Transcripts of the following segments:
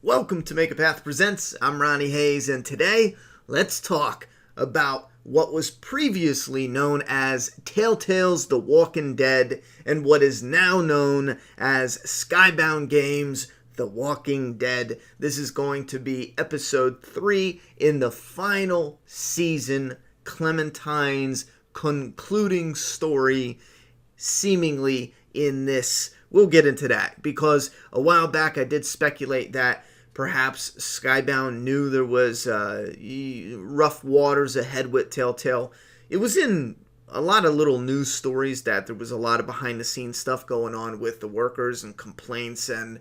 Welcome to Make a Path Presents. I'm Ronnie Hayes, and today let's talk about what was previously known as Telltale's The Walking Dead and what is now known as Skybound Games' The Walking Dead. This is going to be episode 3 in the final season, Clementine's concluding story, seemingly in this. We'll get into that because a while back I did speculate that perhaps Skybound knew there was rough waters ahead with Telltale. It was in a lot of little news stories that there was a lot of behind-the-scenes stuff going on with the workers and complaints and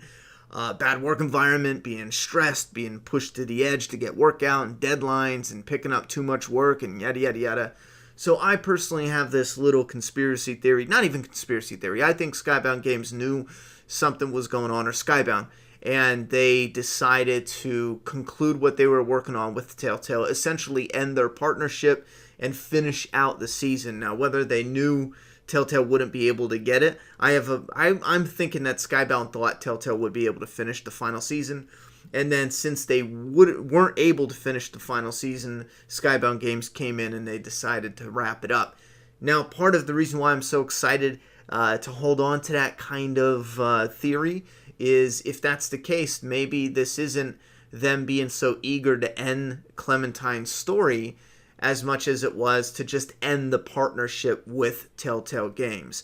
bad work environment, being stressed, being pushed to the edge to get work out, and deadlines, and picking up too much work, and yada, yada, yada. So I personally have this little conspiracy theory, not even conspiracy theory. I think Skybound Games knew something was going on, or Skybound, and they decided to conclude what they were working on with Telltale, essentially end their partnership and finish out the season. Now, whether they knew Telltale wouldn't be able to get it, I'm thinking that Skybound thought Telltale would be able to finish the final season. And then since they weren't able to finish the final season, Skybound Games came in and they decided to wrap it up. Now, part of the reason why I'm so excited to hold on to that kind of theory is if that's the case, maybe this isn't them being so eager to end Clementine's story as much as it was to just end the partnership with Telltale Games.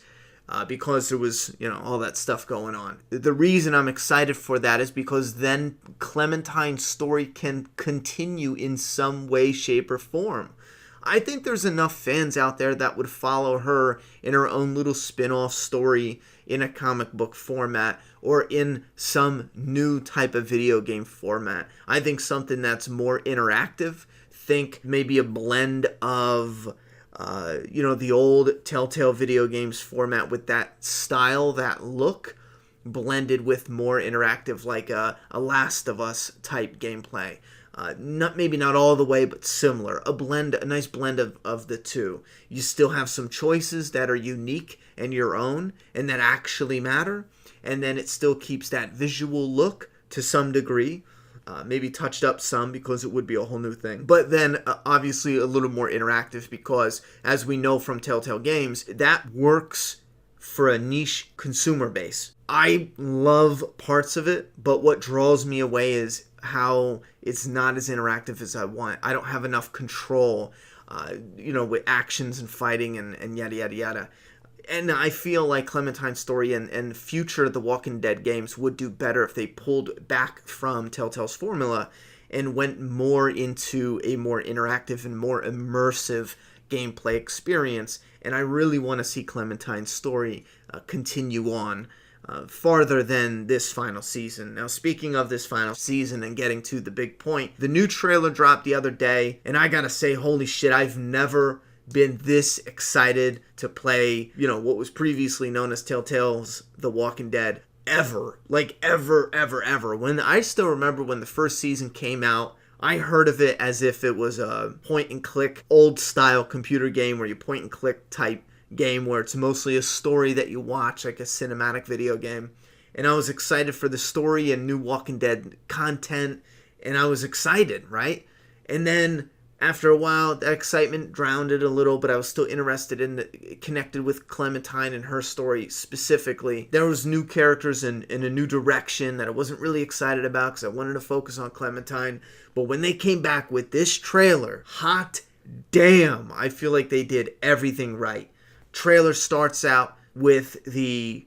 Because there was, all that stuff going on. The reason I'm excited for that is because then Clementine's story can continue in some way, shape, or form. I think there's enough fans out there that would follow her in her own little spin-off story in a comic book format or in some new type of video game format. I think something that's more interactive. Think maybe a blend of the old Telltale video games format with that style, that look, blended with more interactive, like a Last of Us type gameplay. Not all the way, but similar. A nice blend of the two. You still have some choices that are unique and your own, and that actually matter. And then it still keeps that visual look to some degree. Maybe touched up some because it would be a whole new thing. But then obviously a little more interactive because, as we know from Telltale Games, that works for a niche consumer base. I love parts of it, but what draws me away is how it's not as interactive as I want. I don't have enough control, with actions and fighting and yada, yada, yada. And I feel like Clementine's story and future The Walking Dead games would do better if they pulled back from Telltale's formula and went more into a more interactive and more immersive gameplay experience. And I really want to see Clementine's story continue on farther than this final season. Now, speaking of this final season and getting to the big point, the new trailer dropped the other day, and I gotta say, holy shit, I've never been this excited to play, what was previously known as Telltale's The Walking Dead ever. Like, ever. I still remember when the first season came out, I heard of it as if it was a point-and-click, old-style computer game where you point-and-click type game where it's mostly a story that you watch, like a cinematic video game. And I was excited for the story and new Walking Dead content, and I was excited, right? And then after a while, that excitement drowned it a little, but I was still interested in connected with Clementine and her story specifically. There was new characters in a new direction that I wasn't really excited about because I wanted to focus on Clementine. But when they came back with this trailer, hot damn, I feel like they did everything right. Trailer starts out with the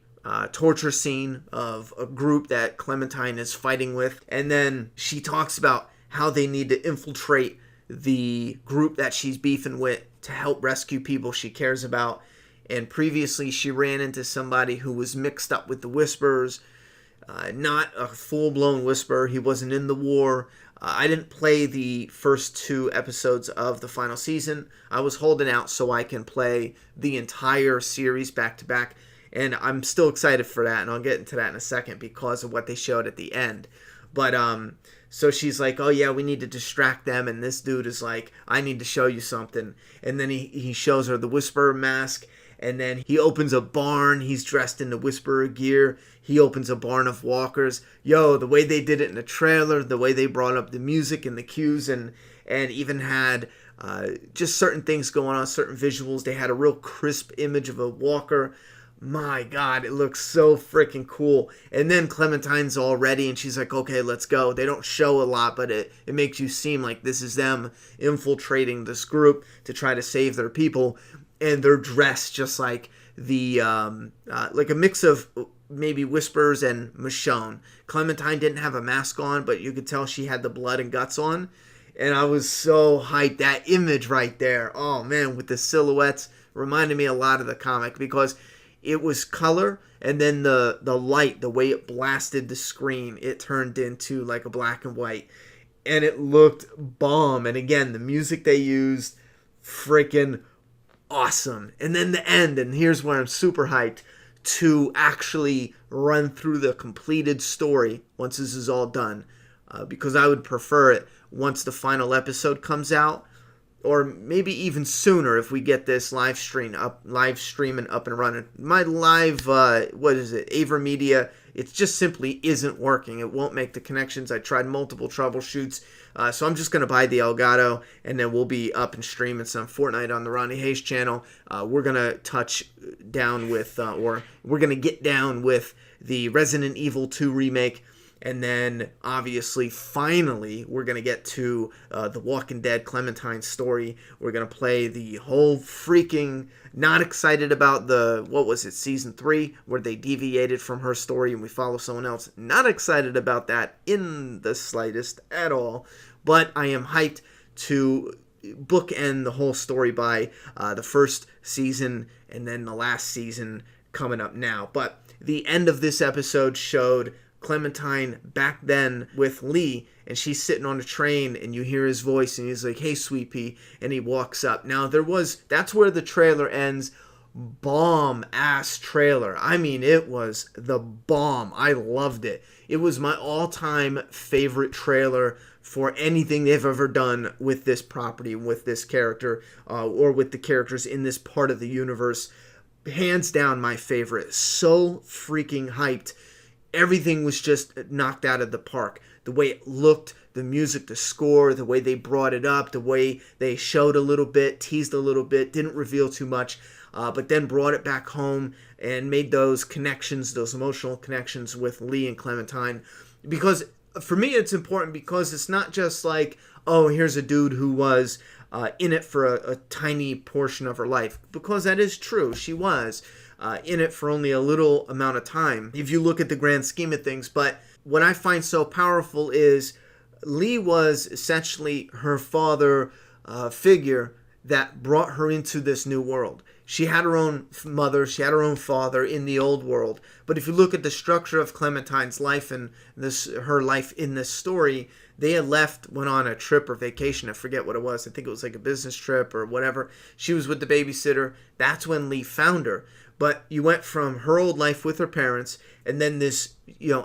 torture scene of a group that Clementine is fighting with, and then she talks about how they need to infiltrate the group that she's beefing with to help rescue people she cares about. And previously she ran into somebody who was mixed up with the Whisperers, not a full-blown Whisperer. He wasn't in the war. I didn't play the first 2 episodes of the final season. I was holding out so I can play the entire series back to back, and I'm still excited for that, and I'll get into that in a second because of what they showed at the end. But so she's like, oh yeah, we need to distract them, and this dude is like, I need to show you something. And then he shows her the Whisperer mask, and then he opens a barn. He's dressed in the Whisperer gear. He opens a barn of walkers. Yo, the way they did it in the trailer, the way they brought up the music and the cues, and even had just certain things going on, certain visuals. They had a real crisp image of a walker. My God, it looks so freaking cool. And then Clementine's all ready, and she's like, okay, let's go. They don't show a lot, but it makes you seem like this is them infiltrating this group to try to save their people. And they're dressed just like the like a mix of maybe Whispers and Michonne. Clementine didn't have a mask on, but you could tell she had the blood and guts on. And I was so hyped. That image right there, oh man, with the silhouettes, reminded me a lot of the comic, because it was color, and then the light, the way it blasted the screen, it turned into like a black and white. And it looked bomb. And again, the music they used, freaking awesome. And then the end, and here's where I'm super hyped, to actually run through the completed story once this is all done. Because I would prefer it once the final episode comes out, or maybe even sooner if we get this live streaming up and running. My live, AverMedia, it just simply isn't working. It won't make the connections. I tried multiple troubleshoots, so I'm just going to buy the Elgato, and then we'll be up and streaming some Fortnite on the Ronnie Hayes channel. We're going to touch down with, or we're going to get down with the Resident Evil 2 remake. And then, obviously, finally, we're going to get to the Walking Dead Clementine story. We're going to play the whole freaking, not excited about the, season 3, where they deviated from her story and we follow someone else. Not excited about that in the slightest at all. But I am hyped to bookend the whole story by the first season and then the last season coming up now. But the end of this episode showed Clementine back then with Lee, and she's sitting on a train, and you hear his voice, and he's like, hey, sweet pea, and he walks up. Now, that's where the trailer ends. Bomb-ass trailer. I mean, it was the bomb. I loved it. It was my all-time favorite trailer for anything they've ever done with this property, with this character, or with the characters in this part of the universe. Hands down, my favorite. So freaking hyped. Everything was just knocked out of the park. The way it looked, the music, the score, the way they brought it up, the way they showed a little bit, teased a little bit, didn't reveal too much, but then brought it back home and made those connections, those emotional connections with Lee and Clementine. Because for me, it's important because it's not just like, oh, here's a dude who was in it for a tiny portion of her life. Because that is true. She was in it for only a little amount of time, if you look at the grand scheme of things. But what I find so powerful is Lee was essentially her father figure that brought her into this new world. She had her own mother, she had her own father in the old world. But if you look at the structure of Clementine's life and her life in this story, they had went on a trip or vacation. I forget what it was. I think it was like a business trip or whatever. She was with the babysitter. That's when Lee found her. But you went from her old life with her parents, and then this,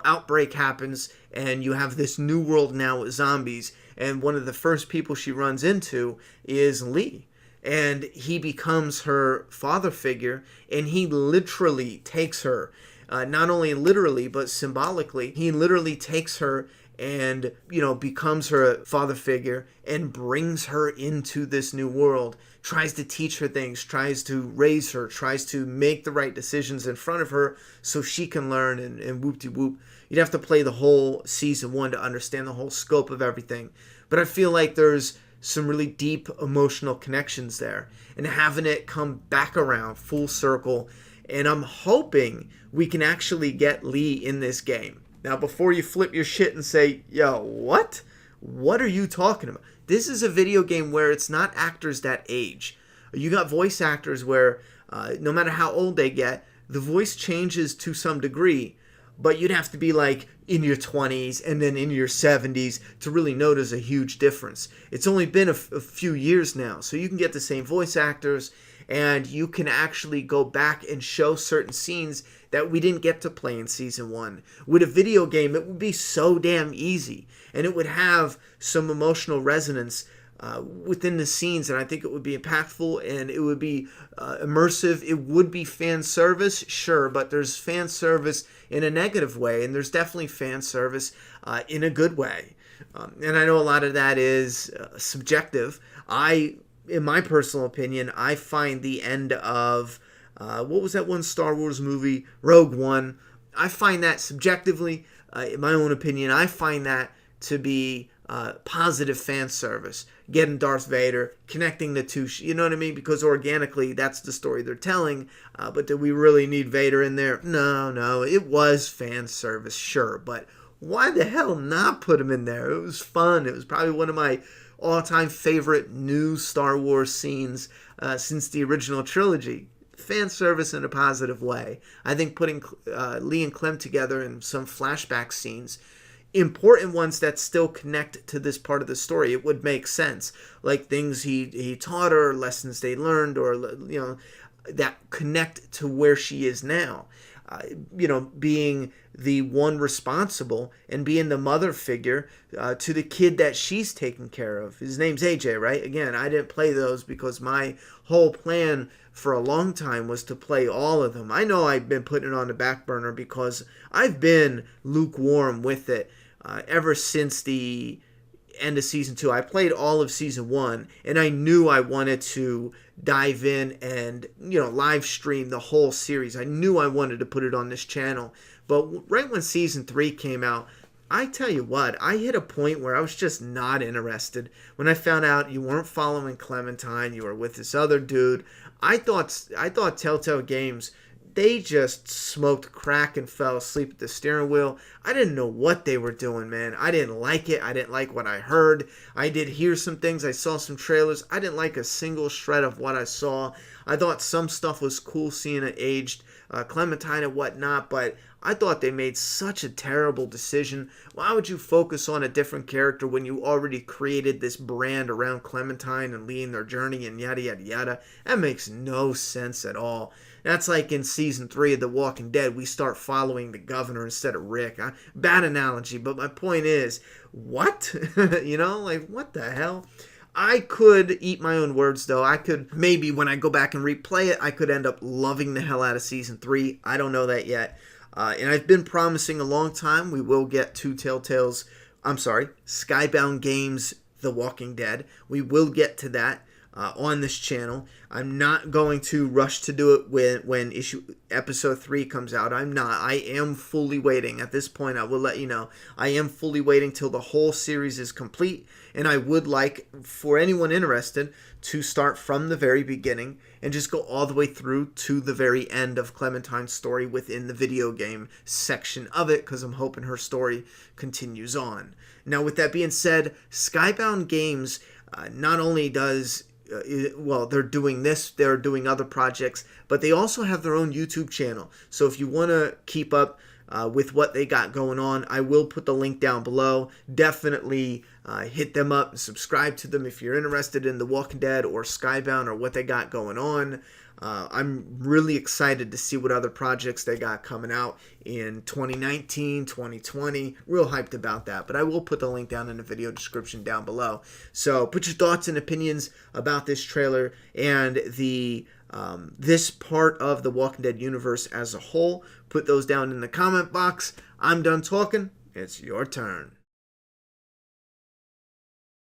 outbreak happens, and you have this new world now with zombies. And one of the first people she runs into is Lee. And he becomes her father figure, and he literally takes her, not only literally, but symbolically. He literally takes her and, becomes her father figure and brings her into this new world, tries to teach her things, tries to raise her, tries to make the right decisions in front of her so she can learn, and whoop-de-whoop. You'd have to play the whole season 1 to understand the whole scope of everything. But I feel like there's some really deep emotional connections there, and having it come back around full circle. And I'm hoping we can actually get Lee in this game. Now, before you flip your shit and say, yo, what? What are you talking about? This is a video game where it's not actors that age. You got voice actors where no matter how old they get, the voice changes to some degree, but you'd have to be like in your 20s and then in your 70s to really notice a huge difference. It's only been a few years now, so you can get the same voice actors, and you can actually go back and show certain scenes that we didn't get to play in season 1. With a video game, it would be so damn easy, and it would have some emotional resonance within the scenes, and I think it would be impactful and it would be immersive. It would be fan service, sure, but there's fan service in a negative way, and there's definitely fan service in a good way. And I know a lot of that is subjective. In my personal opinion, I find the end of what was that one Star Wars movie, Rogue One. I find that subjectively, in my own opinion, I find that to be positive fan service. Getting Darth Vader, connecting the two, you know what I mean? Because organically, that's the story they're telling. But do we really need Vader in there? No. It was fan service, sure. But why the hell not put him in there? It was fun. It was probably one of my all-time favorite new Star Wars scenes since the original trilogy. Fan service in a positive way. I think putting Lee and Clem together in some flashback scenes, important ones that still connect to this part of the story, it would make sense. Like things he taught her, lessons they learned, or that connect to where she is now. Being the one responsible and being the mother figure to the kid that she's taking care of. His name's AJ, right? Again, I didn't play those because my whole plan for a long time was to play all of them. I know I've been putting it on the back burner because I've been lukewarm with it ever since the end of season 2. I played all of season 1, and I knew I wanted to dive in and live stream the whole series. I knew I wanted to put it on this channel. But right when season 3 came out, I tell you what, I hit a point where I was just not interested. When I found out you weren't following Clementine, you were with this other dude, I thought Telltale Games, they just smoked crack and fell asleep at the steering wheel. I didn't know what they were doing, man. I didn't like it. I didn't like what I heard. I did hear some things. I saw some trailers. I didn't like a single shred of what I saw. I thought some stuff was cool seeing it aged, Clementine and whatnot, but I thought they made such a terrible decision. Why would you focus on a different character when you already created this brand around Clementine and Lee and their journey and yada yada yada? That makes no sense at all. That's like in season 3 of The Walking Dead, we start following the governor instead of Rick. Bad analogy, but my point is, what? What the hell? I could eat my own words, though. I could, maybe when I go back and replay it, I could end up loving the hell out of season 3. I don't know that yet. And I've been promising a long time we will get to Skybound Games The Walking Dead. We will get to that on this channel. I'm not going to rush to do it when episode 3 comes out. I'm not. I am fully waiting. At this point, I will let you know. I am fully waiting till the whole series is complete. And I would like, for anyone interested, to start from the very beginning and just go all the way through to the very end of Clementine's story within the video game section of it, because I'm hoping her story continues on. Now, with that being said, Skybound Games not only does they're doing this, they're doing other projects, but they also have their own YouTube channel. So if you want to keep up with what they got going on, I will put the link down below. Definitely hit them up and subscribe to them if you're interested in The Walking Dead or Skybound or what they got going on. I'm really excited to see what other projects they got coming out in 2019, 2020. Real hyped about that. But I will put the link down in the video description down below. So put your thoughts and opinions about this trailer and this part of the Walking Dead universe as a whole. Put those down in the comment box. I'm done talking. It's your turn.